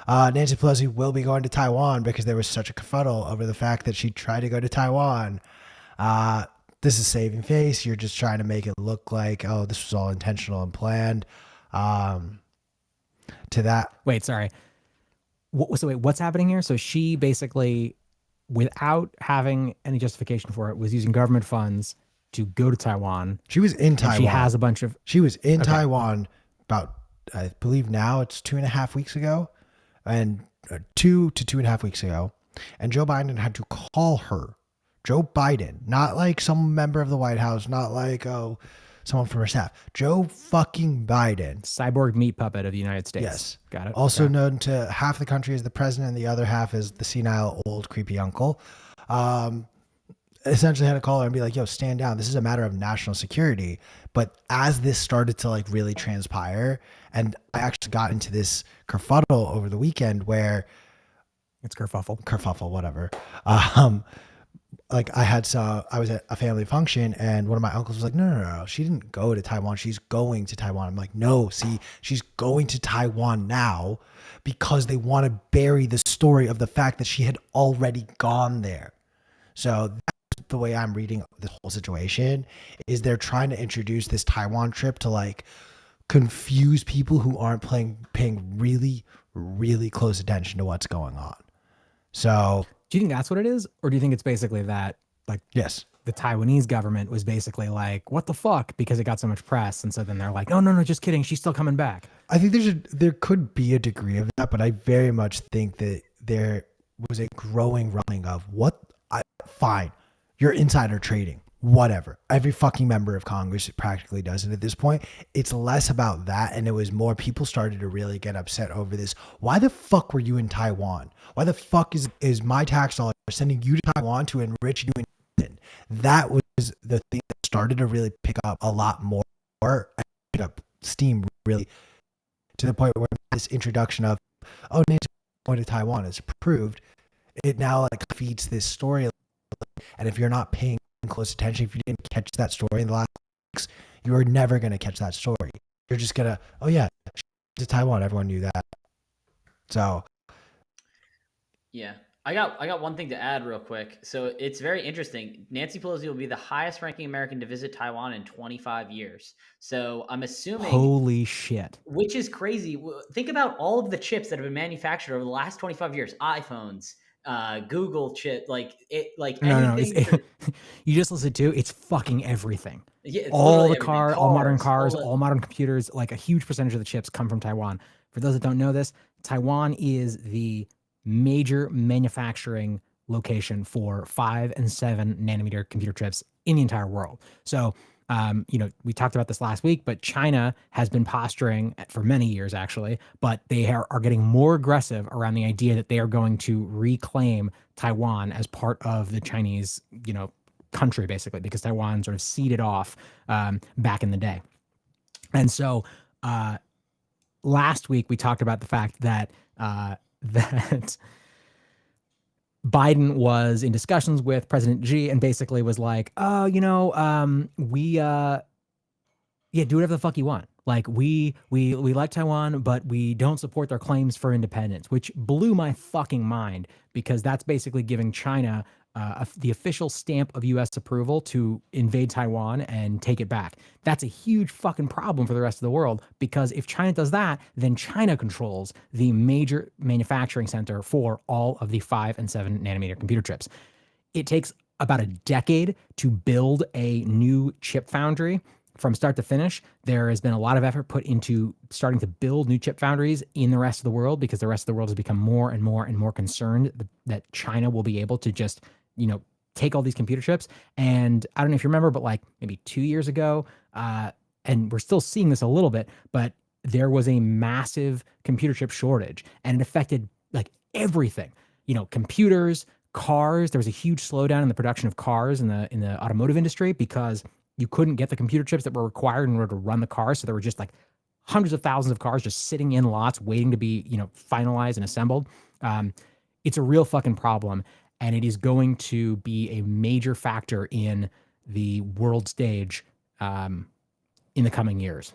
Nancy Pelosi will be going to Taiwan because there was such a kerfuddle over the fact that she tried to go to Taiwan. Uh, this is saving face. You're just trying to make it look like, oh, this was all intentional and planned. Um, to that, Wait, sorry. So wait, what's happening here? So she basically, without having any justification for it, was using government funds to go to Taiwan, she was in and she has Taiwan. a bunch of. She was in Okay, Taiwan about, I believe now it's 2.5 weeks ago, and 2 to 2.5 weeks ago. And Joe Biden had to call her. Joe Biden, not like some member of the White House, not like, oh, someone from her staff. Joe fucking Biden. cyborg meat puppet of the United States. Yes. Got it. Also Okay. known to half the country as the president and the other half as the senile old creepy uncle. Um, Essentially had to call her and be like, yo, stand down. This is a matter of national security. But as this started to like really transpire, and I actually got into this kerfuddle over the weekend where It's kerfuffle. kerfuffle, whatever. Um, like I was at a family function and one of my uncles was like, no, she didn't go to Taiwan. She's going to Taiwan. I'm like, no, see, she's going to Taiwan now because they want to bury the story of the fact that she had already gone there. So that's the way I'm reading this whole situation is they're trying to introduce this Taiwan trip to like confuse people who aren't paying really, really close attention to what's going on. So Do you think that's what it is, or do you think it's basically that, like, yes, the Taiwanese government was basically like, "What the fuck?" because it got so much press, and so then they're like, "No, no, no, just kidding. She's still coming back." I think there could be a degree of that, but I very much think that there was a growing running of fine, you're insider trading, whatever. Every fucking member of Congress practically does it at this point. It's less about that, and it was more people started to really get upset over this. Why the fuck were you in Taiwan? Why the fuck is my tax dollar sending you to Taiwan to enrich you in Houston? That was the thing that started to really pick up a lot more and pick up steam really to the point where this introduction of, oh, Nancy going to Taiwan is approved. It now like feeds this story. And if you're not paying close attention, if you didn't catch that story in the last weeks, you are never going to catch that story. You're just going to, oh yeah, to Taiwan. Everyone knew that. So Yeah. I got one thing to add real quick. So it's very interesting. Nancy Pelosi will be the highest ranking American to visit Taiwan in 25 years. So I'm assuming, Holy shit! which is crazy. Think about all of the chips that have been manufactured over the last 25 years. iPhones, Google chip, like No, no, it's anything for, you just listen to it's fucking everything. yeah, it's All literally the everything. all modern Cars, all cars, the all modern computers, like a huge percentage of the chips come from Taiwan. For those that don't know this, Taiwan is the major manufacturing location for 5 and 7 nanometer computer chips in the entire world. So, we talked about this last week, but China has been posturing for many years, actually, but they are getting more aggressive around the idea that they are going to reclaim Taiwan as part of the Chinese, country, basically, because Taiwan sort of ceded off back in the day. And so last week we talked about the fact that that Biden was in discussions with President Xi and basically was like, "Oh, we yeah, do whatever the fuck you want. Like we like Taiwan, but we don't support their claims for independence," which blew my fucking mind because that's basically giving China the official stamp of U.S. approval to invade Taiwan and take it back. That's a huge fucking problem for the rest of the world because if China does that, then China controls the major manufacturing center for all of the 5 and 7 nanometer computer chips. It takes about a decade to build a new chip foundry from start to finish. There has been a lot of effort put into starting to build new chip foundries in the rest of the world because the rest of the world has become more and more and more concerned that China will be able to just, take all these computer chips. And I don't know if you remember, but like maybe 2 years ago, and we're still seeing this a little bit, but there was a massive computer chip shortage and it affected like everything, computers, cars. There was a huge slowdown in the production of cars in the automotive industry because you couldn't get the computer chips that were required in order to run the car. So there were just like hundreds of thousands of cars just sitting in lots waiting to be, finalized and assembled. It's a real fucking problem. And it is going to be a major factor in the world stage in the coming years.